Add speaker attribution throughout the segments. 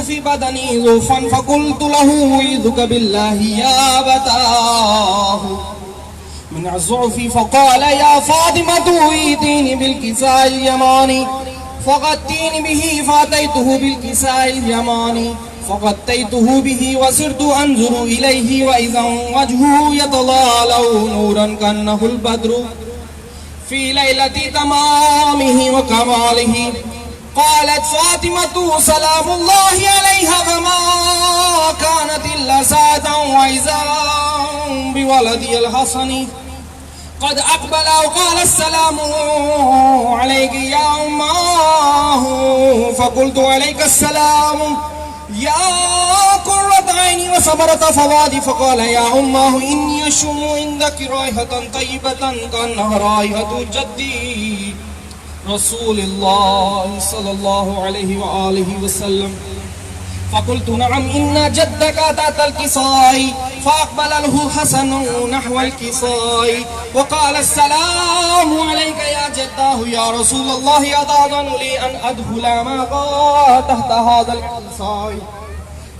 Speaker 1: في بدني ضعفا فقلت له أعوذ بالله يا أبتاه من الضعف فقال يا فاطمة ائتيني بالكساء اليماني فغطيني به فأتيته بالكساء اليماني فغطيته به وصرت أنظر إليه وإذا وجهه يتضالع نورا كأنه البدر في ليلة تمامه وكماله. قالت فاطمة سلام الله عليها فما كانت إلا ساعة وإذا بولدي الحسن قد أقبل وقال السلام عليك يا أماه فقلت عليك السلام يا قرة عيني وصبرت فؤادي فقال يا أماه إني أشم عندك رائحة طيبة كأنها رائحة جدي رسول الله صلى الله عليه وآله وسلم. فقلت نعم إن جدك تحت الكساء فأقبل له حسن نحو الكساء وقال السلام عليك يا جداه يا رسول الله أتأذن لي أن أدخل معك تحت هذا الكساء؟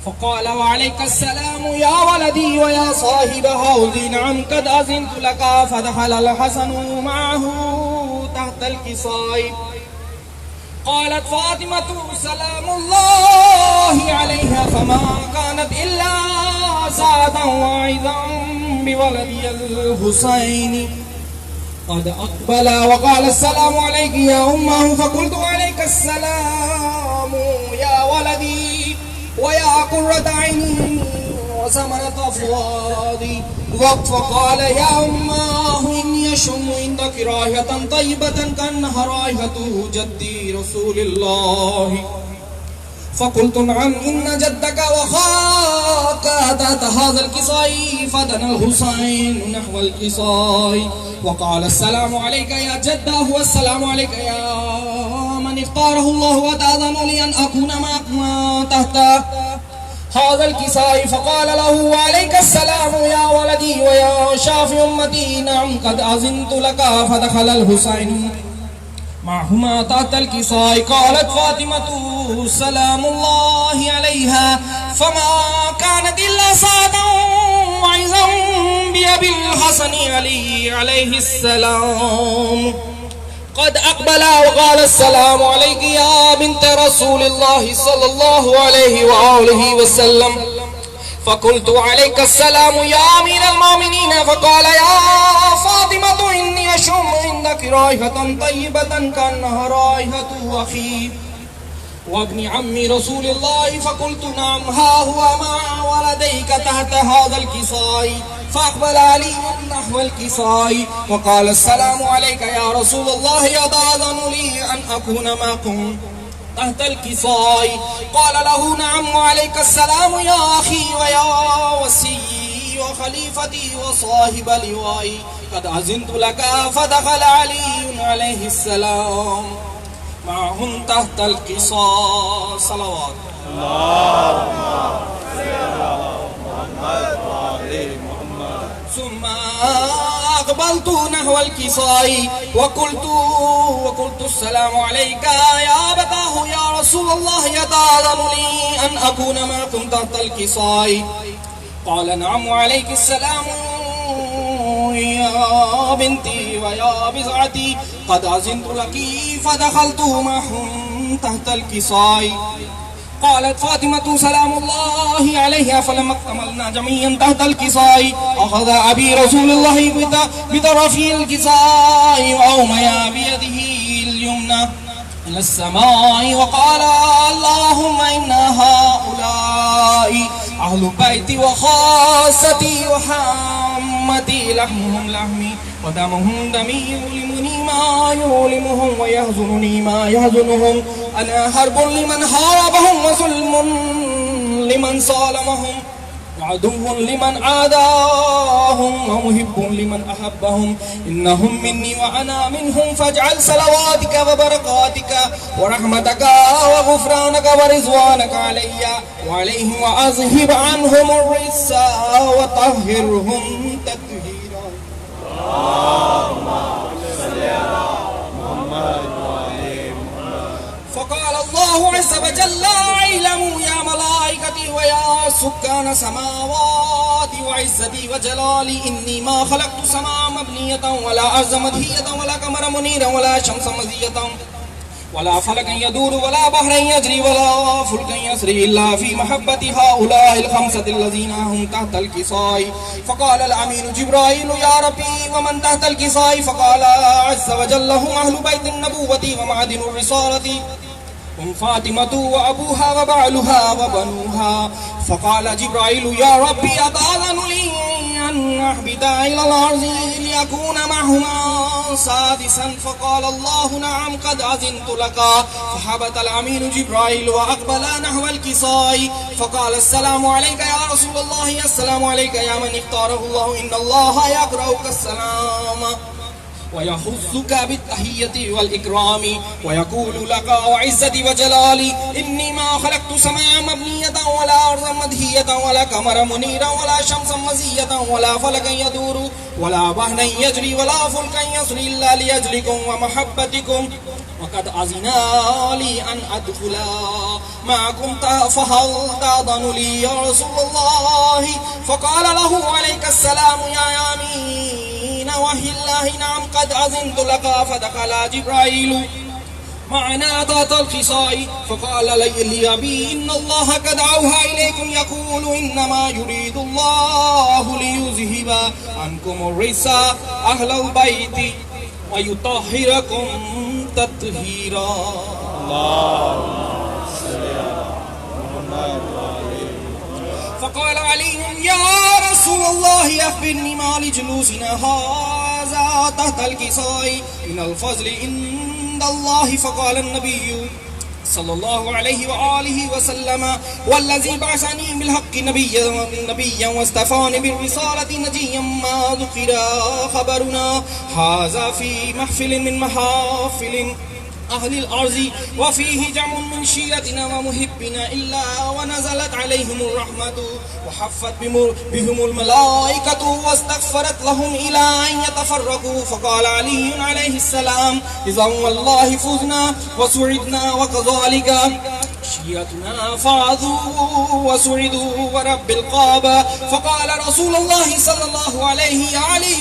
Speaker 1: فقال وعليك السلام يا ولدي ويا صاحب هذه نعم قد أذنت لك. فدخل الحسن معه تحت الكساء. قالت فاطمة سلام الله عليها فما كانت إلا ساعة واحدة بولدي الحسين قد أقبل وقال السلام عليك يا أمه فقلت عليك السلام يا ولدي ويا قرة عيني وثمرة فؤادي. فقال يا أماه إني أشم عندك رائحة طيبة كأنها رائحة جدي رسول الله. فقلت نعم إن جدك وخاك تحت هذا الكساء. فدنا الحسين نحو الكساء وقال السلام عليك يا جداه والسلام عليك يا من اختاره الله وتأذن لي أن أكون معك تحت هذا الكساء. فقال له وعليك السلام يا ولدي ويا شافي أمتي نعم قد أذنت لك. فدخل الحسين معهما تحت الكساء. قالت فاطمة سلام الله عليها فما كانت إلا ساعة وإذا بأبي الحسن علي عليه السلام قد أقبل وقال السلام عليك يا بنت رسول الله صلى الله عليه وآله وسلم. فقلت عليك السلام يا أمير المؤمنين. فقال يا فاطمة إني أشم عندك رائحة طيبة كأنها رائحة أخي وابن عم رسول الله. فقلت نعم ها هو مع ولديك تحت هذا الكساء. فأقبل علي نحو الكساء وقال السلام عليك يا رسول الله أتأذن لي أن أكون معكم تحت الكساء؟ قال له نعم وعليك السلام يا أخي ويا وسيي وخليفتي وصاحب لوائي قد أذنت لك. فدخل علي عليه السلام معهم تحت الكساء. صلوات
Speaker 2: اللهم صل على محمد وآل محمد.
Speaker 1: ثم أقبلت نحو الكساء وقلت السلام عليك يا أبتاه يا رسول الله يتأذن لي أن أكون معكم تحت الكساء؟ قال نعم وعليك السلام يا بنتي ويا بضعتي قد أذنت لك. فدخلت معهم تحت الكساء. قالت فاطمة سلام الله عليها فلما اكتملنا جميعا تحت الكساء أخذ أبي رسول الله بطرف الكساء وأومأ بيده اليمنى إلى السماء وقال اللهم إن هؤلاء أهل بيتي وخاصتي وحمتي لحمهم لحمي ودمهم دمي يؤلمني ما يؤلمهم ويحزنني ما يحزنهم. أنا حرب لمن حاربهم وظلم لمن صالمهم وعدو لمن عاداهم ومحب لمن أحبهم. إنهم مني وأنا منهم فاجعل صلواتك وبركاتك ورحمتك وغفرانك ورضوانك علي وعليهم وأذهب عنهم الرجس وطهرهم تطهيرا.
Speaker 2: اللهم صل على محمد وآل محمد.
Speaker 1: فقال الله عز وجل اعلموا يا ملائكتي ويا سكان سماواتي وعزتي وجلالي إني ما خلقت سماء مبنية ولا أرض مدهية ولا قمر منيرا ولا شمس مزية ولا فلكا يدور ولا بحرا يجري ولا فلكا يسري إلا في محبة هؤلاء الخمسة الذين هم تحت الكساء. فقال الأمين جبرائيل يا ربي ومن تحت الكساء؟ فقال عز وجل هم أهل بيت النبوة ومعدن الرسالة، هم فاطمة وأبوها وبعلها وبنوها. فقال جبرائيل يا ربي أتأذن لي أن أهبط إلى الأرض ليكون معهما سادسا؟ فقال الله نعم قد أذنت لك. فهبط الأمين جبرائيل وأقبل نحو الكساء فقال السلام عليك يا رسول الله، السلام عليك يا من اختاره الله، إن الله يقرأك السلام ويخصك بالتحية والإكرام ويقول لك وعزتي وجلالي إني ما خلقت سماء مبنية ولا أرضا مدهية ولا قمر منيرا ولا شمسا مزية ولا فلكا يدور ولا بحرا يجري ولا فلكا يسري إلا لأجلكم ومحبتكم، وقد أذن لي أن أدخل معكم فهل تأذن لي يا رسول الله؟ فقال له عليك السلام يا أمين وحي الله نعم قد أذنت لك. فدخل جبرائيل معنا ذات الكساء فقال لي أبي إن الله قد أوحى إليكم يقول إنما يريد الله ليذهب عنكم الرجس أهل البيت ويطهركم تطهيرا. فقال علي يا رسول الله أخبرني ما لجلوسنا هذا تحت الكساء من الفضل عند الله. فقال النبي صلى الله عليه وآله وسلم والذي بعثني بالحق نبيا واصطفاني بالرسالة نجيا ما ذكر خبرنا هذا في محفل من محافل أهل الأرض وفيه جمع من شيعتنا ومحبنا إلا ونزلت عليهم الرحمة وحفت بهم الملائكة واستغفرت لهم إلى أن يتفرقوا. فقال علي عليه السلام إذا والله فزنا وسعدنا وكذلك شيعتنا فاذوا وسعدوا ورب القابة. فقال رسول الله صلى الله عليه علي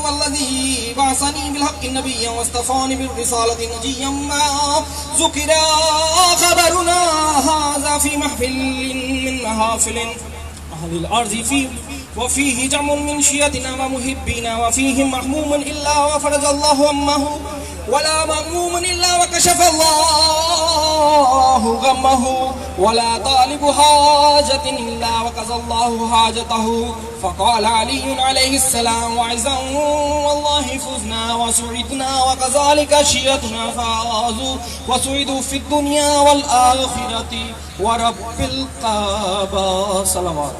Speaker 1: والذي بعثني بالحق نبيا واصطفاني بالرسالة نجيا ما ذكر خبرنا هذا في محفل من محافل أهل الأرض وفيه جمع من شيعتنا ومحبينا وفيهم محموم إلا وفرج الله همه ولا مغموم إلا وكشف الله غمه ولا طالب حاجة إلا وقضى الله حاجته. فقال علي عليه السلام وعزا والله فزنا وسعدنا وكذلك شيعتنا فازوا وسعدوا في الدنيا والآخرة ورب الكعبة. صلوات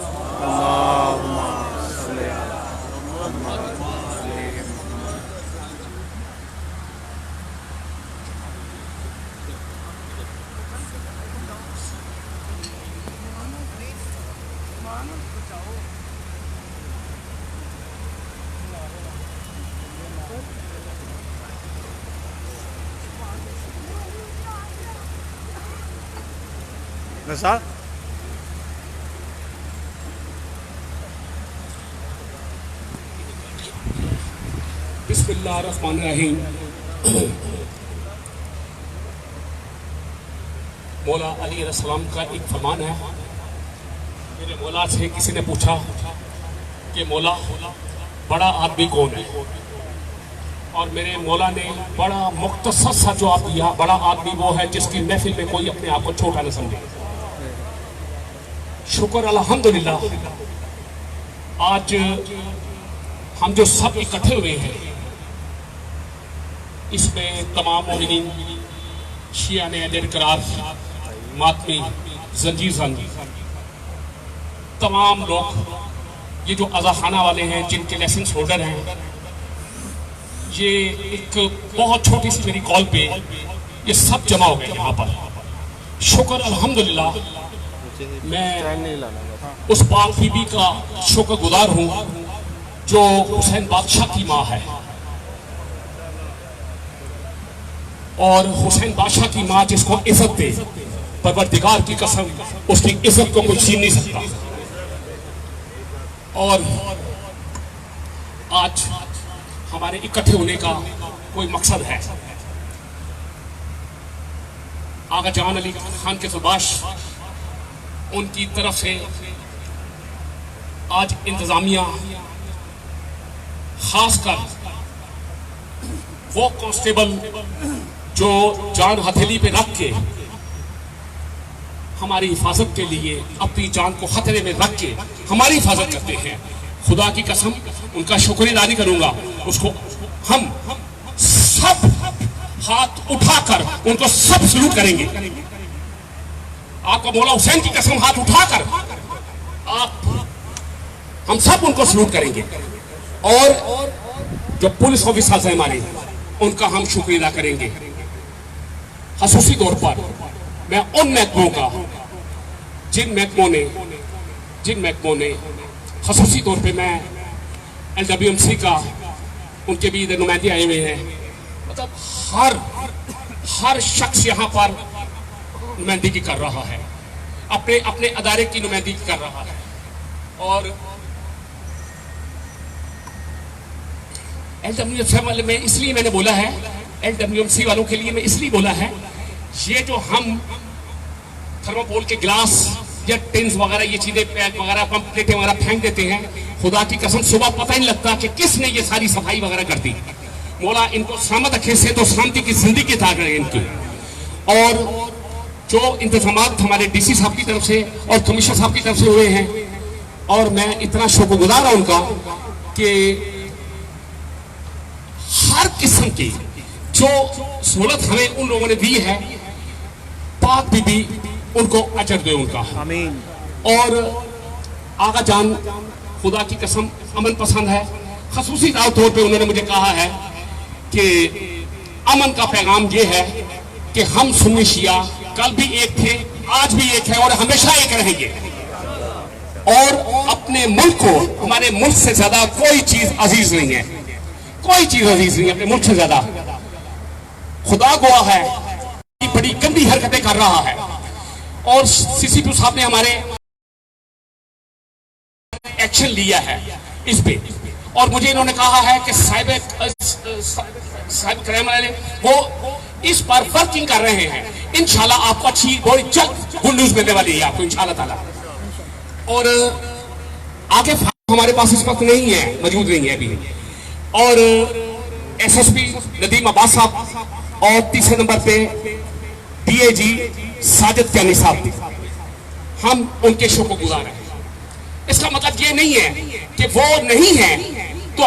Speaker 2: نثار
Speaker 3: بسم اللہ الرحمن الرحیم. مولا علی علیہ السلام کا ایک فرمان ہے. میرے مولا سے کسی نے پوچھا کہ مولا بڑا آدمی کون ہے، اور میرے مولا نے بڑا مختصر سا جواب دیا بڑا آدمی وہ ہے جس کی محفل میں کوئی اپنے آپ کو چھوٹا نہ سمجھے. شکر الحمدللہ آج ہم جو سب اکٹھے ہوئے ہیں اس میں تمام مومنین شیعہ اہل قرار ماتمی زنجیر زن تمام لوگ یہ جو اذاخانہ والے ہیں جن کے لائسنس ہولڈر ہیں، یہ ایک بہت چھوٹی سی میری کال پہ یہ سب جمع ہو گئے یہاں پر. شکر الحمدللہ میں اس پاک بی بی کا شکر گزار ہوں جو حسین بادشاہ کی ماں ہے. اور حسین بادشاہ کی ماں جس کو عزت دے، پروردگار کی قسم اس کی عزت کو کوئی چھین نہیں سکتا۔ اور آج ہمارے اکٹھے ہونے کا کوئی مقصد ہے۔ آغا جان علی خان کے زباش ان کی طرف سے آج انتظامیہ، خاص کر وہ کانسٹیبل جو جان ہتھیلی پہ رکھ کے ہماری حفاظت کے لیے اپنی جان کو خطرے میں رکھ کے ہماری حفاظت کرتے ہیں، خدا کی قسم ان کا شکریہ ادا نہیں کروں گا، اس کو ہم سب ہاتھ اٹھا کر ان کو سب سلوٹ کریں گے۔ آپ کا مولا حسین کی قسم ہاتھ اٹھا کر ہم سب ان کو سلوٹ کریں گے، اور جو پولیس آفیسرز ہیں ہمارے ان کا ہم شکریہ ادا کریں گے۔ خصوصی طور پر میں ان محکموں کا جن محکموں نے خصوصی طور پہ میں LWMC کا، ان کے بھی نمائندے آئے ہوئے ہیں، مطلب ہر شخص یہاں پر نمائندگی کر رہا ہے، اپنے ادارے کی نمائندگی کر رہا ہے۔ اور LWMC والے میں اس لیے میں نے بولا ہے، LWMC والوں کے لیے میں اس لیے بولا ہے، یہ جو ہم تھرموکول کے گلاس یا ٹنز وغیرہ یہ چیزیں پیک وغیرہ پلیٹیں وغیرہ پھینک دیتے ہیں، خدا کی قسم صبح پتہ نہیں لگتا کہ کس نے یہ ساری صفائی وغیرہ کر دی۔ مولا ان کو سلامت رکھے، سے تو سلامتی کی زندگی عطا کرے ان کی۔ اور جو انتظامات ہمارے DC صاحب کی طرف سے اور کمشنر صاحب کی طرف سے ہوئے ہیں، اور میں اتنا شکر گزار ہوں ان کا کہ ہر قسم کی جو سہولت ہمیں ان لوگوں نے دی ہے، پاک بی بی ان کو اجر دے ان کا۔
Speaker 2: آمین۔
Speaker 3: اور آغا جان خدا کی قسم امن پسند ہے، خصوصی طور پہ انہوں نے مجھے کہا ہے کہ امن کا پیغام یہ ہے کہ ہم سنی شیعہ کل بھی ایک تھے، آج بھی ایک ہے اور ہمیشہ ایک رہیں گے، اور اپنے ملک کو، ہمارے ملک سے زیادہ کوئی چیز عزیز نہیں ہے، کوئی چیز عزیز نہیں ہے اپنے ملک سے زیادہ۔ خدا گواہ ہے بڑی گندی حرکتیں کر رہا ہے، اور CCP صاحب نے ہمارے ایکشن لیا ہے اس پہ، اور مجھے انہوں نے کہا ہے کہ صاحب کریم والے وہ اس پر ورکنگ کر رہے ہیں، انشاءاللہ آپ کو اچھی بہت جلد گڈ نیوز ملنے والی ہے آپ کو انشاءاللہ تعالی۔ اور آگے ہمارے پاس اس وقت نہیں ہے، موجود نہیں ہے ابھی، اور SSP ندیم عباس صاحب اور تیسرے نمبر پہ DAG ساجد کیانی صاحب، ہم ان کے شکر گزار ہیں۔ اس کا مطلب یہ نہیں ہے کہ وہ نہیں ہیں تو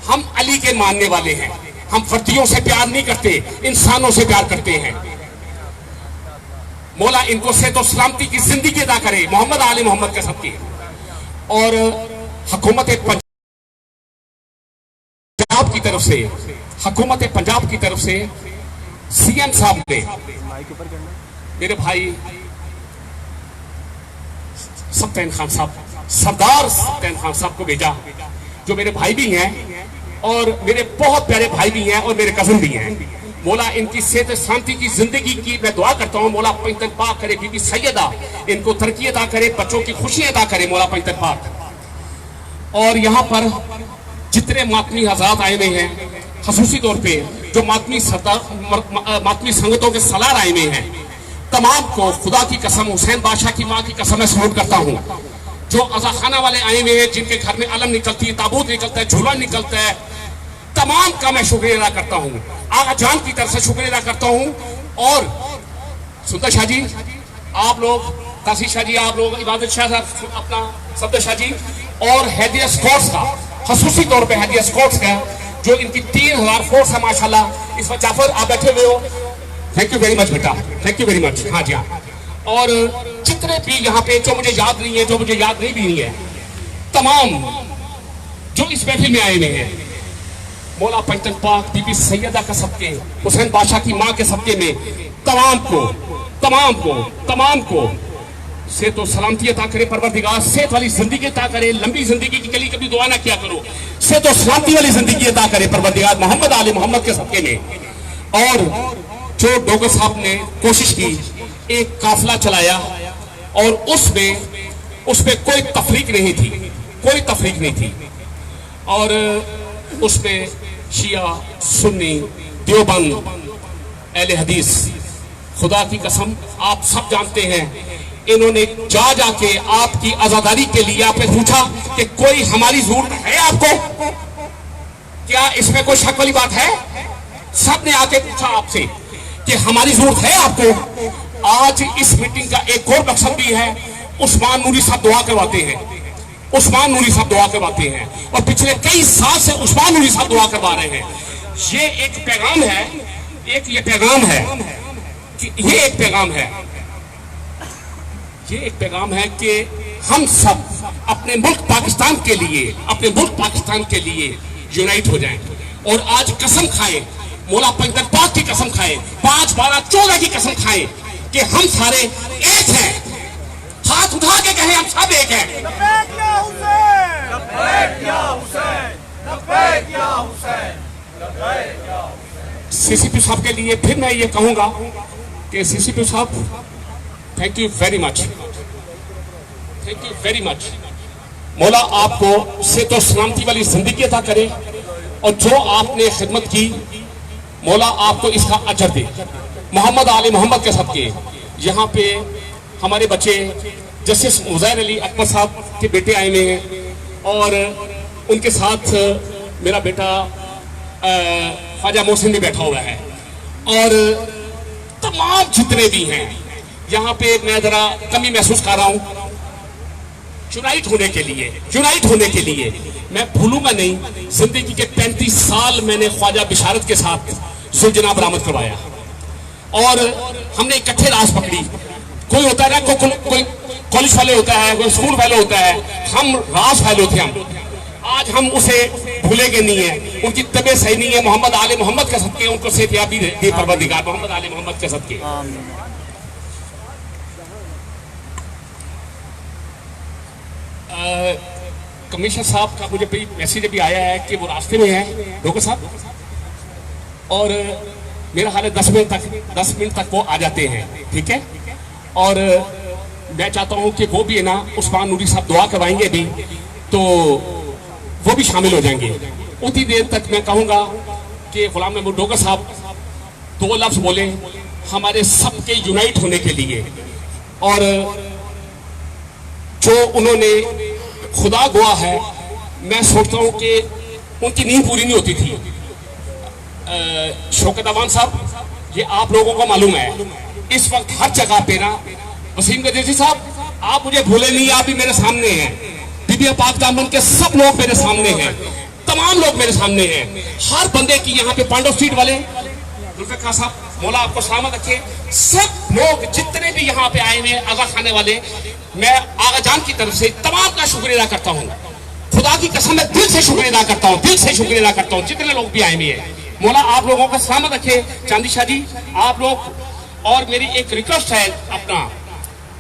Speaker 3: ہم علی کے ماننے والے ہیں، ہم فردیوں سے پیار نہیں کرتے، انسانوں سے پیار کرتے ہیں۔ مولا ان کو صحت و سلامتی کی زندگی عطا کرے، محمد آل محمد کے سب کی۔ اور حکومت پنجاب کی طرف سے CM صاحب نے میرے بھائی سبطین خان صاحب، سردار سبطین خان صاحب کو بھیجا، جو میرے بھائی بھی ہیں اور میرے بہت پیارے بھائی بھی ہیں اور میرے کزن بھی ہیں۔ مولا ان کی صحت شانتی کی زندگی کی میں دعا کرتا ہوں، مولا پنجتن پاک کرے، بی بی سیدہ ان کو ترقی عطا کرے، بچوں کی خوشی عطا کرے مولا پنجتن پاک۔ اور یہاں پر جتنے ماتمی حضرات آئے ہوئے ہیں، خصوصی طور پہ جو ماتمی سنگتوں کے سالار آئے ہوئے ہیں، تمام کو خدا کی قسم، حسین بادشاہ کی ماں کی قسم میں سلوٹ کرتا ہوں۔ جو عزا خانہ والے آئے ہوئے ہیں، جن کے گھر میں علم نکلتی ہے، تابوت نکلتا ہے، جھولا نکلتا ہے، تمام کا میں شکریہ ادا کرتا ہوں، آغا جان کی طرف سے شکریہ ادا کرتا ہوں۔ اور سلطان شاہ جی آپ لوگ، تاثیر شاہ جی آپ لوگ، عبادت شاہ صاحب، اپنا صفدر شاہ جی، اور ہیدیہ اسکورٹس کا، خصوصی طور پہ ہیدیہ اسکورٹس کا جو ان کی 3000 فورس ہے ماشاءاللہ۔ اس وقت جعفر آپ بیٹھے ہوئے ہو، تھینک یو ویری مچ بیٹا، تھینک یو ویری مچ۔ ہاں جی ہاں، اور جتنے بھی یہاں پہ جو مجھے یاد نہیں ہے، جو مجھے یاد نہیں بھی نہیں ہے، تمام جو اس محفل میں آئے ہوئے ہیں، مولا پنجتن پاک، بی بی سیدہ کا صدقے، حسین بادشاہ کی ماں کے صدقے میں تمام کو صحت و سلامتی عطا کرے پروردگار، صحت والی زندگی عطا کرے، لمبی زندگی کی کے لیے کبھی دعا نہ کیا کرو، صحت و سلامتی والی زندگی عطا کرے پروردگار محمد آل محمد کے صدقے میں۔ اور جو ڈوگر صاحب نے کوشش کی ایک قافلہ چلایا اور اس میں کوئی تفریق نہیں تھی اور اس میں شیعہ سنی دیوبند اہل حدیث، خدا کی قسم آپ سب جانتے ہیں انہوں نے جا کے آپ کی آزاداری کے لیے آپ نے پوچھا کہ کوئی ہماری ضرورت ہے آپ کو، کیا اس میں کوئی شک والی بات ہے؟ سب نے آ کے پوچھا آپ سے کہ ہماری ضرورت ہے آپ کو۔ آج اس میٹنگ کا ایک اور مقصد بھی ہے، عثمان نوری صاحب دعا کرواتے ہیں اور پچھلے کئی سال سے عثمان نوری صاحب دعا کروا رہے ہیں۔ یہ ایک پیغام ہے کہ ہم سب اپنے ملک پاکستان کے لیے یونائٹ ہو جائیں اور آج قسم کھائیں، مولا پیغمبر پاک کی قسم کھائیں، 5 12 14 کی قسم کھائیں کہ ہم سارے ایک ہیں، ہاتھ اٹھا کے کہیں ہم سب ایک ہیں۔ سی سی پی صاحب کے لیے پھر میں یہ کہوں گا کہ سی سی پی صاحب تھینک یو ویری مچ، مولا آپ کو صحت و سلامتی والی زندگی عطا کرے اور جو آپ نے خدمت کی مولا آپ کو اس کا اجر دے۔ محمد آل محمد کے صدقے یہاں پہ ہمارے بچے جسٹس عزیر علی اکبر صاحب کے بیٹے آئے ہوئے ہیں اور ان کے ساتھ میرا بیٹا خواجہ محسن بھی بیٹھا ہوا ہے اور تمام جتنے بھی ہیں یہاں پہ میں ذرا کمی محسوس کر رہا ہوں یونائٹ ہونے کے لیے میں بھولوں گا نہیں، زندگی کے 35 سال میں نے خواجہ بشارت کے ساتھ ذوالجناح برآمد کروایا اور ہم نے اکٹھے راز پکڑی۔ کوئی ہوتا ہے نا، کوئی کالج والے ہوتا ہے، کوئی اسکول والے ہوتا ہے، ہم راز والے ہوتے ہیں۔ آج ہم اسے بھولیں گے نہیں ہیں، ان کی طبیعت صحیح نہیں ہے، محمد آل محمد کے صدقے ان کو صحت یابی دے پروردگار، محمد آل محمد کے صدقے۔ کمشنر صاحب کا مجھے میسیج بھی آیا ہے کہ وہ راستے میں ہیں ڈوگر صاحب اور میرا خیال ہے 10 منٹ تک وہ آ جاتے ہیں، ٹھیک ہے؟ اور میں چاہتا ہوں کہ وہ بھی ہے نا عثمان نوری صاحب دعا کروائیں گے بھی تو وہ بھی شامل ہو جائیں گے۔ اتنی دیر تک میں کہوں گا کہ غلام محمود ڈوگر صاحب 2 لفظ بولیں ہمارے سب کے یونائٹ ہونے کے لیے، اور جو انہوں نے خدا گواہ ہے میں سوچتا ہوں کہ ان کی نیند پوری نہیں ہوتی تھی۔ شوکت اوان صاحب یہ آپ لوگوں کو معلوم ہے اس وقت ہر جگہ پہ نا، وسیم گجیجی صاحب آپ مجھے بھولے نہیں، آپ بھی میرے سامنے ہیں، بی بی پاک دامن کے سب لوگ میرے سامنے ہیں، تمام لوگ میرے سامنے ہیں، ہر بندے کی یہاں پہ پانڈو اسٹریٹ والے ذوالفقار صاحب مولا آپ کو سلامت رکھے، سب لوگ جتنے بھی یہاں پہ آئے ہوئے آغا خانے والے، میں آغا جان کی طرف سے تمام کا شکریہ ادا کرتا ہوں، خدا کی قسم میں دل سے شکریہ ادا کرتا ہوں، جتنے لوگ بھی آئے ہوئے ہیں، مولا آپ لوگوں کا سلامت رکھے۔ چاندی شاہ جی آپ لوگ، اور میری ایک ریکویسٹ ہے،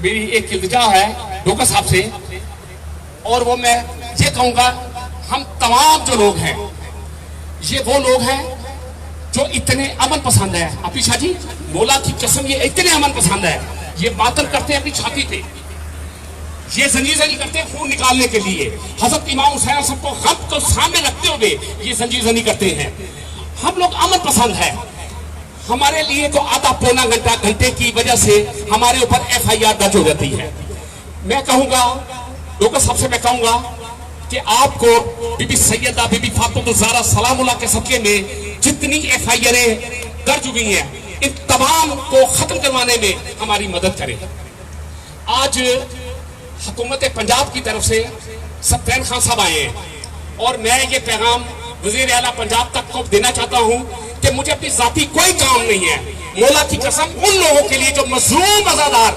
Speaker 3: میری ایک التجا ہے ڈوگر صاحب سے، اور وہ میں یہ کہوں گا ہم تمام جو لوگ ہیں یہ وہ لوگ ہیں جو اتنے امن پسند ہے، اپی شاہ جی مولا کی قسم یہ اتنے امن پسند ہے، یہ ماتم کرتے ہیں اپنی چھاتی پہ، یہ زنجیر زنی کرتے ہیں خون نکالنے کے لیے، حضرت امام حسین سب کو غم کو سامنے رکھتے ہوئے یہ زنجیر زنی کرتے ہیں۔ ہم لوگ امن پسند ہے، ہمارے لیے تو آدھا پونا گھنٹے کی وجہ سے ہمارے اوپر FIR درج ہو جاتی ہے۔ میں کہوں گا ڈوگر صاحب سے میں کہوں گا کہ آپ کو بی بی سیدہ بی بی فاطمہ الزہرا سلام اللہ کے صدقے میں جتنی FIR درج ہوئی ہیں ان تمام کو ختم کروانے میں ہماری مدد کریں۔ آج حکومت پنجاب کی طرف سے سفین خان صاحب آئے ہیں اور میں یہ پیغام وزیر اعلیٰ پنجاب تک کو دینا چاہتا ہوں کہ مجھے اپنی ذاتی کوئی کام نہیں ہے، مولا کی قسم ان لوگوں کے لیے جو مظلوم عزادار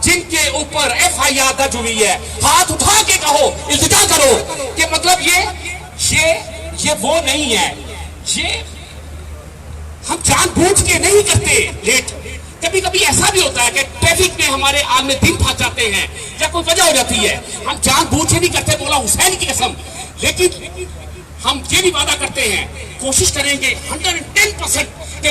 Speaker 3: جن کے اوپر FIR درج ہوئی ہے، ہاتھ اٹھا کے کہو، التجا کرو کہ مطلب یہ وہ نہیں ہے، یہ ہم جان بوجھ کے نہیں کرتے لیٹ، کبھی کبھی ایسا بھی ہوتا ہے کہ ٹریفک میں ہمارے عالم دین پھنس جاتے ہیں یا کوئی وجہ ہو جاتی ہے، ہم جان بوجھ کے نہیں کرتے مولا حسین کی قسم، لیکن ہم یہ بھی وعدہ کرتے ہیں، کوشش کریں گے 110% کہ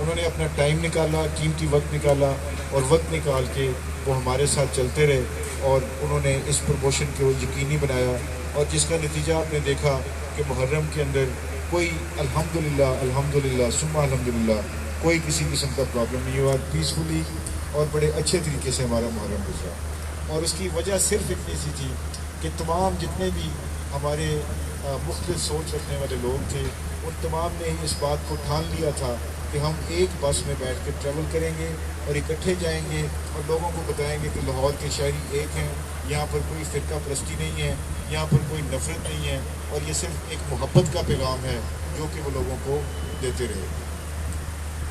Speaker 4: انہوں نے اپنا ٹائم نکالا، قیمتی وقت نکالا، اور وقت نکال کے وہ ہمارے ساتھ چلتے رہے، اور انہوں نے اس پروموشن کو یقینی بنایا، اور جس کا نتیجہ آپ نے دیکھا کہ محرم کے اندر کوئی الحمدللہ ثم الحمدللہ کوئی کسی قسم کا پرابلم نہیں ہوا، پیسفلی اور بڑے اچھے طریقے سے ہمارا محرم گزرا۔ اور اس کی وجہ صرف اتنی سی تھی کہ تمام جتنے بھی ہمارے مختلف سوچ رکھنے والے لوگ تھے، ان تمام نے اس بات کو ٹھان لیا تھا کہ ہم ایک بس میں بیٹھ کے ٹریول کریں گے اور اکٹھے جائیں گے اور لوگوں کو بتائیں گے کہ لاہور کے شہری ایک ہیں، یہاں پر کوئی فرقہ پرستی نہیں ہے، یہاں پر کوئی نفرت نہیں ہے، اور یہ صرف ایک محبت کا پیغام ہے جو کہ وہ لوگوں کو دیتے رہے۔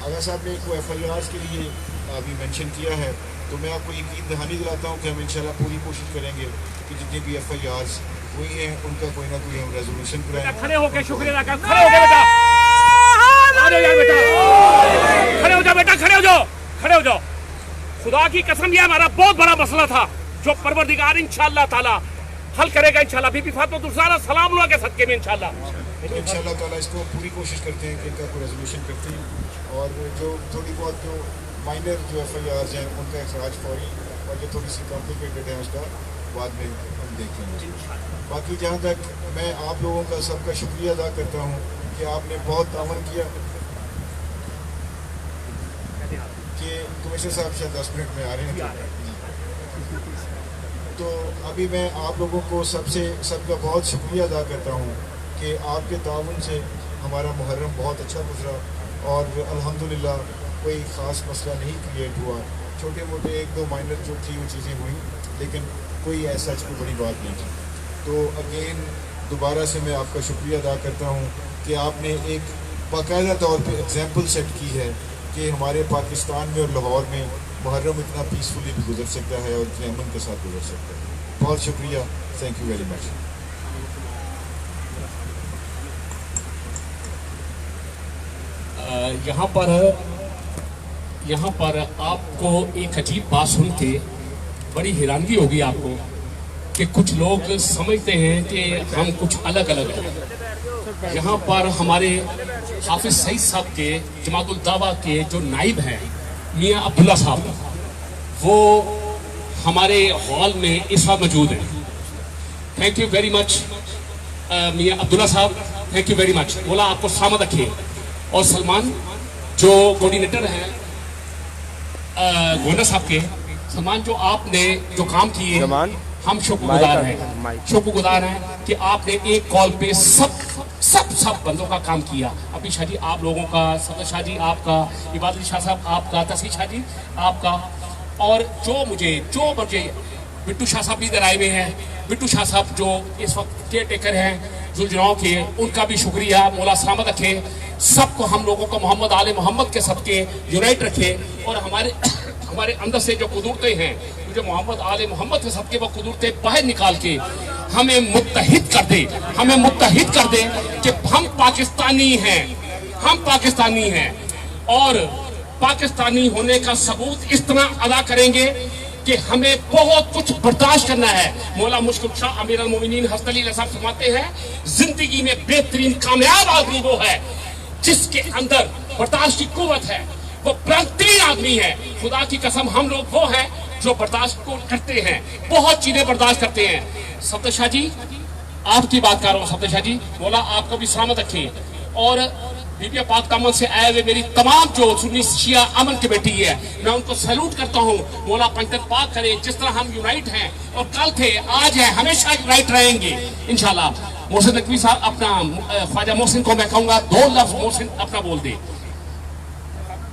Speaker 4: آغا صاحب نے کو ایف آئی آرز کے لیے ابھی مینشن کیا ہے، تو میں آپ کو یقین دہانی دلاتا ہوں کہ ہم انشاءاللہ پوری کوشش کریں گے کہ جتنے بھی ایف آئی آرز ہوئی ہیں ان کا کوئی نہ کوئی ہم ریزولوشن کرائیں۔
Speaker 3: کھڑے ہو کے شکریہ ادا کر، کھڑے ہو کے بیٹا، آ جاؤ یار بیٹا، کھڑے ہو جاؤ بیٹا، کھڑے ہو جاؤ، کھڑے ہو جاؤ۔ خدا کی قسم یہ ہمارا بہت بڑا مسئلہ تھا جو پروردگار انشاءاللہ تعالی حل کرے گا انشاءاللہ۔ بی بی فاطمہ الزہرا سلام اللہ کے صدقے میں انشاءاللہ
Speaker 4: انشاءاللہ تعالیٰ اس کو پوری کوشش کرتے ہیں کہ ان کا کوئی ریزولوشن کرتے ہیں، اور جو تھوڑی بہت جو مائنر جو ایف آئی آرز ہیں ان کا اخراج فوری، اور جو تھوڑی سی کمپلیکیٹڈ ہے اس کا بعد میں ہم دیکھیں گے۔ باقی جہاں تک میں آپ لوگوں کا سب کا شکریہ ادا کرتا ہوں کہ آپ نے بہت تعاون کیا، کہ کمشنر صاحب شاید 10 منٹ میں آ رہے ہیں، تو ابھی میں آپ لوگوں کو سب کا بہت شکریہ ادا کرتا ہوں کہ آپ کے تعاون سے ہمارا محرم بہت اچھا گزرا، اور الحمدللہ کوئی خاص مسئلہ نہیں کریٹ ہوا، چھوٹے موٹے ایک دو مائنر جو تھی وہ چیزیں ہوئیں، لیکن کوئی ایسا کوئی بڑی بات نہیں تھی۔ تو اگین دوبارہ سے میں آپ کا شکریہ ادا کرتا ہوں کہ آپ نے ایک باقاعدہ طور پہ ایگزامپل سیٹ کی ہے کہ ہمارے پاکستان میں اور لاہور میں محرم اتنا پیسفلی بھی گزر سکتا ہے اور اتنے امن کے ساتھ گزر سکتا ہے۔ بہت شکریہ، تھینک یو ویری مچ۔
Speaker 3: یہاں پر آپ کو ایک عجیب بات سن کے بڑی حیرانگی ہوگی آپ کو کہ کچھ لوگ سمجھتے ہیں کہ ہم کچھ الگ الگ ہیں۔ یہاں پر ہمارے حافظ سعید صاحب کے جماعت الدعوہ کے جو نائب ہیں میاں عبداللہ صاحب، وہ ہمارے ہال میں اس وقت موجود ہیں۔ تھینک یو ویری مچ میاں عبداللہ صاحب، تھینک یو ویری مچ، مولا آپ کو سلامت رکھے۔ اور سلمان جو کوآرڈینیٹر ہیں گورنر صاحب کے، سلمان جو آپ نے جو کام کیے ہم شکر گزار ہیں کہ آپ نے ایک کال پہ سب بندوں کا کام کیا۔ ابھی شاہ جی آپ لوگوں کا، صدر شاہ جی آپ کا، عباد علی شاہ صاحب آپ کا، تصحیح شاہ جی آپ کا، اور جو مجھے بٹو شاہ صاحب بھی ادھر آئے ہوئے ہیں، بٹو شاہ صاحب جو اس وقت کیئر ٹیکر ہیں زلجھناؤ کے، ان کا بھی شکریہ، مولا سلامت رکھے۔ سب کو ہم لوگوں کو محمد آل محمد کے صدقے یونائٹ رکھے، اور ہمارے اندر سے جو قدرتیں ہیں، جو محمد آل محمد کے صدقے وہ قدرتیں باہر نکال کے ہمیں متحد کر دے کہ ہم پاکستانی ہیں، اور پاکستانی ہونے کا ثبوت اس طرح ادا کریں گے کہ ہمیں بہت کچھ برداشت کرنا ہے۔ مولا مشکل شاہ امیر المومنین حضرت علی صاحب فرماتے ہیں زندگی میں بہترین کامیاب آدمی وہ ہے جس کے اندر برداشت کی قوت ہے، وہ بہترین آدمی ہے۔ خدا کی قسم ہم لوگ وہ ہیں جو برداشت کو کرتے ہیں، بہت چیزیں برداشت کرتے ہیں۔ صفدر شاہ جی آپ کی بات کر رہا ہوں، صفدر شاہ جی مولا آپ کو بھی سلامت رکھے، اور بی بی پاک دامن سے آئے ہوئے میری تمام جو سنی شیعہ امن کمیٹی ہے، میں ان کو سیلوٹ کرتا ہوں۔ مولا پنجت پاک کرے جس طرح ہم یونائٹ ہیں، اور کل تھے آج ہیں، ہمیشہ یونائٹ رہیں گے انشاءاللہ۔ محسن نقوی صاحب اپنا، خواجہ محسن کو میں کہوں گا 2 لفظ محسن اپنا بول دے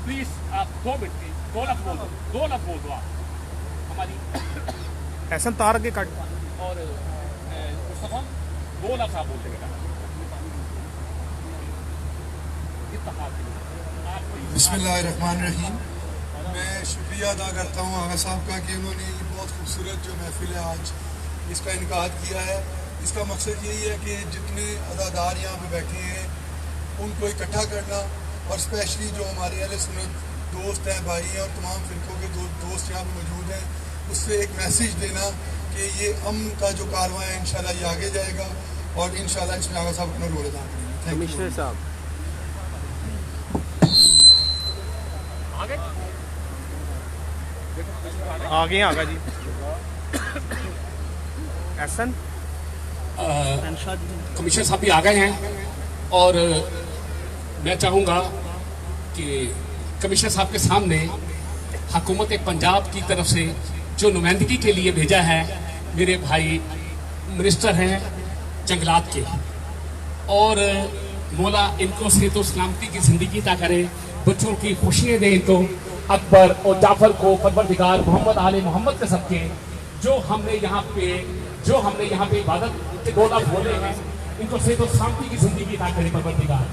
Speaker 3: پلیز، آپ 2 منٹ 2 لفظ بول دو ہماری
Speaker 2: احسن تار کے کٹ،
Speaker 3: اور مصطفیٰ 2 لفظ آپ بول دیں گے۔
Speaker 5: بسم اللہ الرحمن الرحیم۔ میں شکریہ ادا کرتا ہوں آغا صاحب کا کہ انہوں نے یہ بہت خوبصورت جو محفل ہے آج اس کا انعقاد کیا ہے۔ اس کا مقصد یہی ہے کہ جتنے ادادار یہاں پہ بیٹھے ہیں ان کو اکٹھا کرنا، اور اسپیشلی جو ہمارے اہل سنت دوست ہیں، بھائی ہیں، اور تمام فرقوں کے دوست یہاں پہ موجود ہیں، اس سے ایک میسیج دینا کہ یہ امن کا جو کارواں ہے انشاءاللہ یہ آگے جائے گا، اور انشاءاللہ اس میں آغا صاحب اپنا رول ادا کریں گے۔
Speaker 2: کمشنر صاحب آگے آگا جی احسن
Speaker 3: کمشنر صاحب بھی آ گئے ہیں اور میں چاہوں گا کہ کمشنر صاحب کے سامنے حکومت پنجاب کی طرف سے جو نمائندگی کے لیے بھیجا ہے میرے بھائی منسٹر ہیں جنگلات کے، اور مولا ان کو صحت و سلامتی کی زندگی عطا کرے، بچوں کی خوشیاں دیں، تو اکبر اور جعفر کو پروردگار محمد آل محمد کے سب کے جو ہم نے یہاں پہ عبادت کے 2 لفظ بولے ہیں، ان کو صحت و سلامتی کی زندگی عطا کرے پروردگار،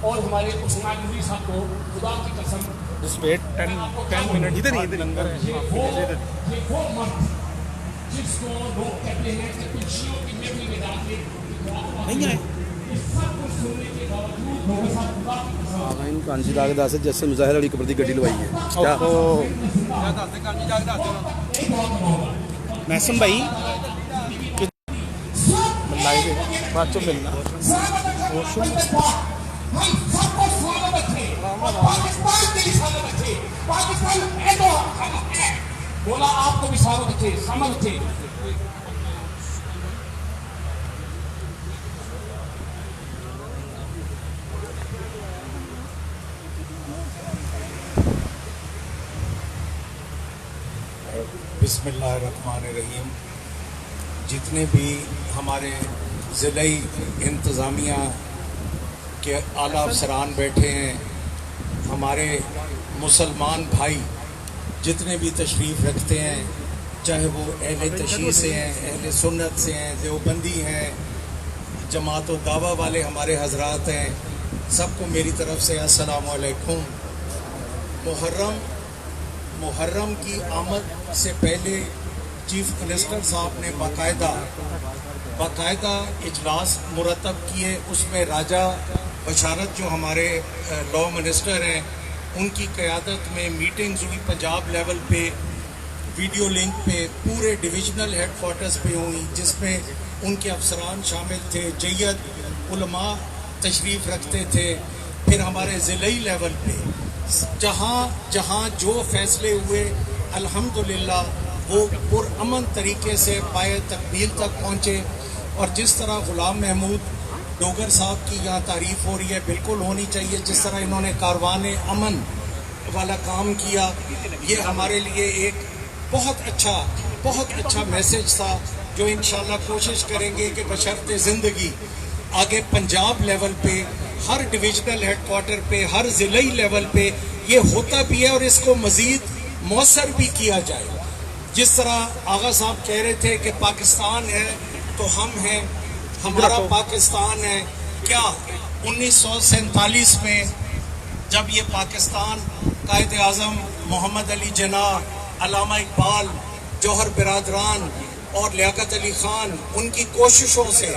Speaker 3: اور ہمارے عثمان نوری صاحب کو خدا کی قسم
Speaker 2: جس ویٹ 10 منٹ ادھر ہی لنگر ہے
Speaker 3: وہ مرد جس کو لوگ کہتے ہیں کہ کچھیوں کی میموری میں ڈال کے
Speaker 2: نہیں آئے
Speaker 6: کانچی جا کے دس جیسے مظاہر والی قبر کی گڈی لوائی ہے
Speaker 2: محسن بھائی بعد چ ملنا
Speaker 3: بولا آپ کو بھی سامنے رکھے، سامنے رکھے۔
Speaker 7: بسم اللہ الرحمن الرحیم۔ جتنے بھی ہمارے ضلعی انتظامیہ کے اعلیٰ افسران بیٹھے ہیں، ہمارے مسلمان بھائی جتنے بھی تشریف رکھتے ہیں، چاہے وہ اہل تشیع سے ہیں، اہل سنت سے ہیں، دیوبندی ہیں، جماعت و دعویٰ والے ہمارے حضرات ہیں، سب کو میری طرف سے السلام علیکم۔ محرم کی آمد سے پہلے چیف منسٹر صاحب نے باقاعدہ اجلاس مرتب کیے، اس میں راجہ بشارت جو ہمارے لاء منسٹر ہیں ان کی قیادت میں میٹنگز ہوئی، پنجاب لیول پہ ویڈیو لنک پہ پورے ڈویژنل ہیڈ کوارٹرز پہ ہوئی، جس میں ان کے افسران شامل تھے، جیت علماء تشریف رکھتے تھے۔ پھر ہمارے ضلعی لیول پہ جہاں جو فیصلے ہوئے الحمدللہ وہ پرامن طریقے سے پائے تکمیل تک پہنچے، اور جس طرح غلام محمود ڈوگر صاحب کی یہاں تعریف ہو رہی ہے، بالکل ہونی چاہیے، جس طرح انہوں نے کاروان امن والا کام کیا، یہ ہمارے لیے ایک بہت اچھا میسج تھا، جو انشاءاللہ کوشش کریں گے کہ بشرط زندگی آگے پنجاب لیول پہ، ہر ڈویژنل ہیڈ کوارٹر پہ، ہر ضلعی لیول پہ یہ ہوتا بھی ہے، اور اس کو مزید مؤثر بھی کیا جائے۔ جس طرح آغا صاحب کہہ رہے تھے کہ پاکستان ہے تو ہم ہیں، ہمارا پاکستان ہے کیا؟ 1947 میں جب یہ پاکستان قائد اعظم محمد علی جناح، علامہ اقبال، جوہر برادران اور لیاقت علی خان ان کی کوششوں سے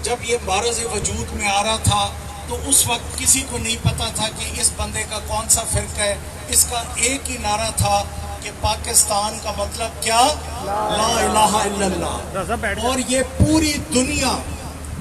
Speaker 7: جب یہ بارز وجود میں آ رہا تھا، تو اس وقت کسی کو نہیں پتا تھا کہ اس بندے کا کون سا فرق ہے۔ اس کا ایک ہی نعرہ تھا کہ پاکستان کا مطلب کیا؟ لا الہ الا اللہ۔ اور یہ پوری دنیا،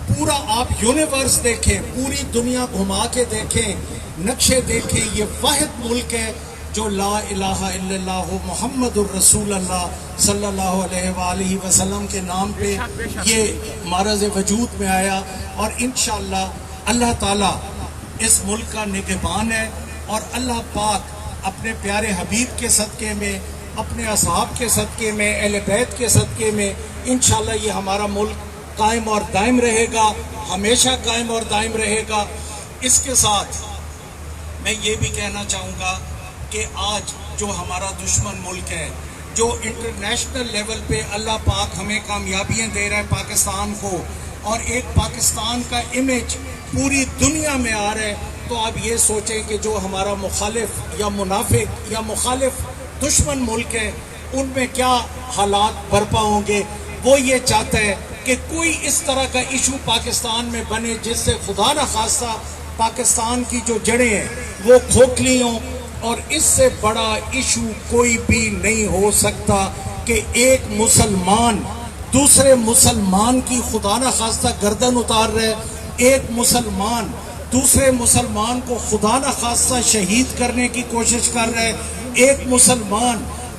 Speaker 7: پورا آپ یونیورس دیکھیں، پوری دنیا گھما کے دیکھیں، نقشے دیکھیں، یہ واحد ملک ہے جو لا الہ الا اللہ محمد الرسول اللہ صلی اللہ علیہ وآلہ وسلم کے نام پہ یہ معرض وجود میں آیا، اور انشاءاللہ اللہ تعالیٰ اس ملک کا نگہبان ہے، اور اللہ پاک اپنے پیارے حبیب کے صدقے میں، اپنے اصحاب کے صدقے میں، اہل بیت کے صدقے میں انشاءاللہ یہ ہمارا ملک قائم اور دائم رہے گا، ہمیشہ قائم اور دائم رہے گا۔ اس کے ساتھ میں یہ بھی کہنا چاہوں گا کہ آج جو ہمارا دشمن ملک ہے، جو انٹرنیشنل لیول پہ اللہ پاک ہمیں کامیابیاں دے رہا ہے پاکستان کو، اور ایک پاکستان کا امیج پوری دنیا میں آ رہا ہے، تو آپ یہ سوچیں کہ جو ہمارا مخالف یا منافق یا مخالف دشمن ملک ہے، ان میں کیا حالات برپا ہوں گے۔ وہ یہ چاہتا ہے کہ کوئی اس طرح کا ایشو پاکستان میں بنے جس سے خدا نخواستہ پاکستان کی جو جڑیں ہیں وہ کھوکھلی ہوں، اور اس سے بڑا ایشو کوئی بھی نہیں ہو سکتا کہ ایک مسلمان دوسرے مسلمان کی خدا نخواستہ گردن اتار رہے، ایک مسلمان دوسرے مسلمان کو خدا نخواستہ شہید کرنے کی کوشش کر رہے، ایک مسلمان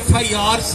Speaker 7: FIRs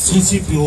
Speaker 8: CCPO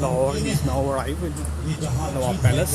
Speaker 2: Lahore is now arrived in Nawab Palace.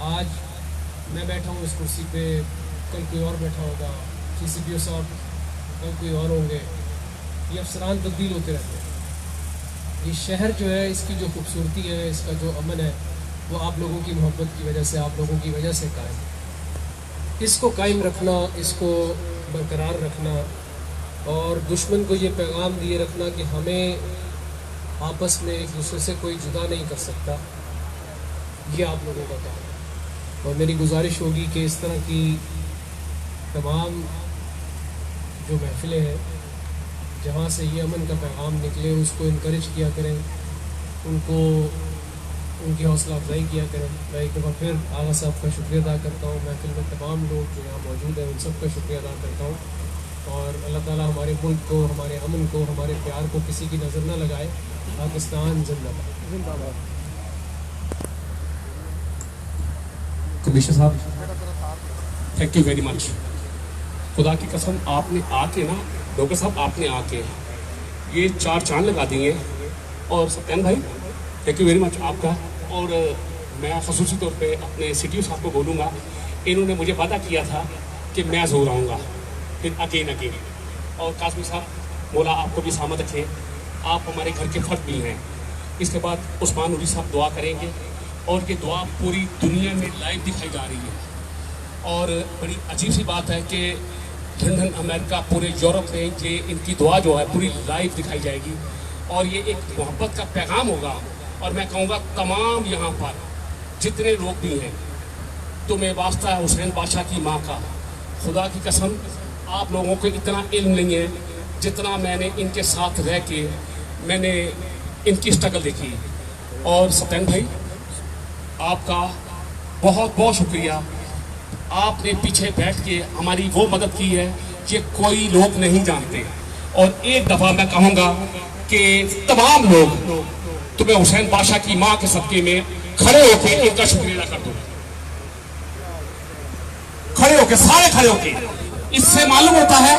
Speaker 9: آج میں بیٹھا ہوں اس کرسی پہ، کل کوئی اور بیٹھا ہوگا، CCPO صاحب کل کوئی اور ہوں گے. یہ افسران تبدیل ہوتے رہتے ہیں. یہ شہر جو ہے، اس کی جو خوبصورتی ہے، اس کا جو امن ہے، وہ آپ لوگوں کی محبت کی وجہ سے، آپ لوگوں کی وجہ سے قائم ہے. اس کو قائم رکھنا، اس کو برقرار رکھنا اور دشمن کو یہ پیغام دیے رکھنا کہ ہمیں آپس میں ایک دوسرے سے کوئی جدا نہیں کر سکتا، یہ آپ لوگوں کا کام ہے. اور میری گزارش ہوگی کہ اس طرح کی تمام جو محفلیں ہیں جہاں سے یہ امن کا پیغام نکلے، اس کو انکریج کیا کریں، ان کی حوصلہ افزائی کیا کریں. میں ایک دفعہ پھر آغا صاحب کا شکریہ ادا کرتا ہوں. محفل میں تمام لوگ جو یہاں موجود ہیں ان سب کا شکریہ ادا کرتا ہوں. اور اللہ تعالیٰ ہمارے ملک کو، ہمارے امن کو، ہمارے پیار کو کسی کی نظر نہ لگائے. پاکستان زندہ باد.
Speaker 3: کمشنر صاحب تھینک یو ویری مچ. خدا کی قسم آپ نے آ کے نا ڈاکٹر صاحب، آپ نے آ کے یہ 4 چاند لگا دیے. اور ستین بھائی تھینک یو ویری مچ آپ کا. اور میں خصوصی طور پہ اپنے CTO صاحب کو بولوں گا، انہوں نے مجھے وعدہ کیا تھا کہ میں ضرور آؤں گا پھر اگین. اور قاسمی صاحب، مولا آپ کو بھی سلامت رکھے. آپ ہمارے گھر کے فرد بھی ہیں. اس کے بعد عثمان نوری صاحب دعا کریں گے اور یہ دعا پوری دنیا میں لائیو دکھائی جا رہی ہے. اور بڑی عجیب سی بات ہے کہ لندن، امریکہ، پورے یورپ میں یہ ان کی دعا جو ہے پوری لائیو دکھائی جائے گی. اور یہ ایک محبت کا پیغام ہوگا. اور میں کہوں گا تمام یہاں پر جتنے لوگ بھی ہیں، تمہیں واسطہ ہے حسین بادشاہ کی ماں کا. خدا کی قسم آپ لوگوں کو اتنا علم نہیں ہے جتنا میں نے ان کے ساتھ رہ کے میں نے ان کی اسٹرگل دیکھی. اور ستین بھائی آپ کا بہت بہت شکریہ. آپ نے پیچھے بیٹھ کے ہماری وہ مدد کی ہے کہ کوئی لوگ نہیں جانتے. اور ایک دفعہ میں کہوں گا کہ تمام لوگ تمہیں حسین بادشاہ کی ماں کے صدقے میں کھڑے ہو کے ان کا شکریہ ادا کر دو. کھڑے ہو کے، سارے کھڑے ہو کے. اس سے معلوم ہوتا ہے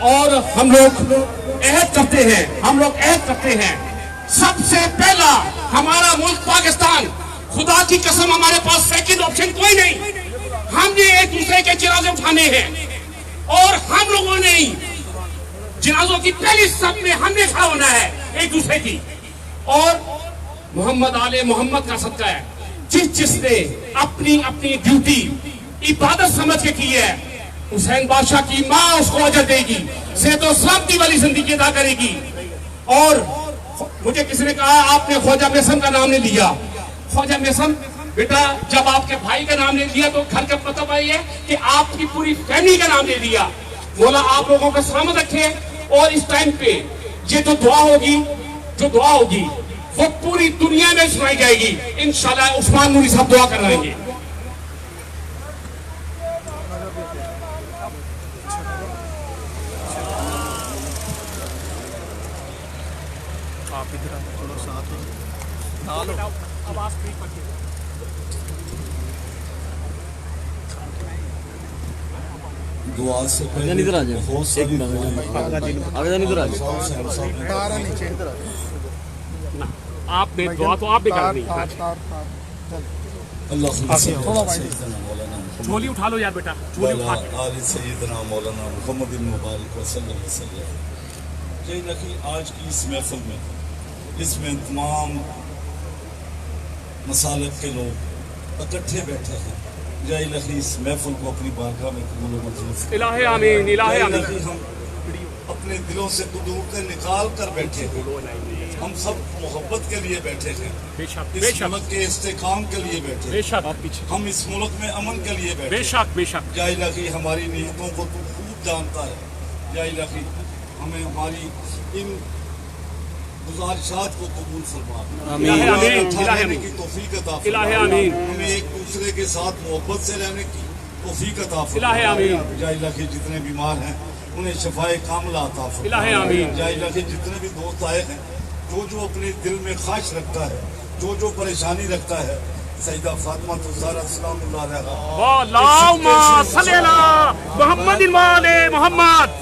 Speaker 3: اور ہم لوگ عہد کرتے ہیں سب سے پہلا ہمارا ملک پاکستان. خدا کی قسم ہمارے پاس سیکنڈ آپشن کوئی نہیں. ہم نے ایک دوسرے کے جنازے اٹھانے ہیں اور ہم لوگوں نے جنازوں کی پہلی صف میں ہم نے کھڑا ہونا ہے ایک دوسرے کی. اور محمد آل محمد کا صدقہ ہے. جس نے اپنی ڈیوٹی عبادت سمجھ کے کی ہے، حسین بادشاہ کی ماں اس کو اجر دے گی، صحت و سلامتی والی زندگی ادا کرے گی. اور مجھے کسی نے کہا آپ نے خواجہ میسم کا نام نہیں لیا. خواجہ میسم بیٹا جب آپ کے بھائی کا نام نہیں لیا تو گھر کا مطلب ہے کہ آپ کی پوری فیملی کا نام لے لیا. مولا آپ لوگوں کو سلامت رکھے. اور اس ٹائم پہ یہ جو دعا ہوگی وہ پوری دنیا میں سنائی جائے گی انشاءاللہ. عثمان نوری صاحب دعا کروائیں گے.
Speaker 8: دعا سے پہلے ادھر آ جائیں.
Speaker 3: آپ نے دعا تو آپ بھی کرنی. چولی اٹھا لو یار بیٹا، چولی اٹھا کے.
Speaker 8: سیدنا مولانا محمد المبارک وسلم. جی نقی آج کی اس محفل میں تمام مسالک کے لوگ اکٹھے بیٹھے ہیں. جے الہی اس محفل کو اپنی بارگاہ میں قبول و منظور.
Speaker 3: الہ آمین، الہ آمین.
Speaker 8: ہم اپنے دلوں سے قدور کے نکال کر بیٹھے ہیں. ہم سب محبت کے لیے بیٹھے ہیں، اس ملک کے استحکام کے لیے بیٹھے ہیں. ہم اس ملک میں امن کے لیے بیٹھے ہیں.
Speaker 3: بے شک.
Speaker 8: یا الہی ہماری نیتوں کو تو خوب جانتا ہے. یا الہی ہمیں ہماری ان گزارشات کو قبول فرما. رہنے کی توفیق عطا فرما. ہمیں ایک دوسرے کے ساتھ محبت سے رہنے کی توفیق عطا فرما. یا الہی جتنے بیمار ہیں انہیں شفائے کاملہ عطا فرما. یا الہی جتنے بھی دوست آئے ہیں، جو اپنے دل میں خواہش رکھتا ہے، جو پریشانی رکھتا ہے، سیدہ فاطمہ الزہرا سلام اللہ علیہا
Speaker 3: اللہم صلی علی محمد وآل محمد.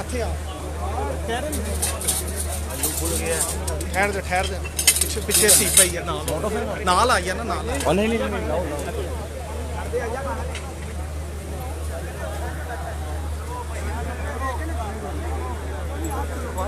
Speaker 2: ਇੱਥੇ ਆ ਕਹਿ ਰਹੇ ਠਹਿਰ ਦੇ ਪਿੱਛੇ ਸੀ ਪਈ ਆ ਨਾਲ ਨਾਲ ਆ ਗਿਆ ਨਾ ਨਾਲ। ਨਹੀਂ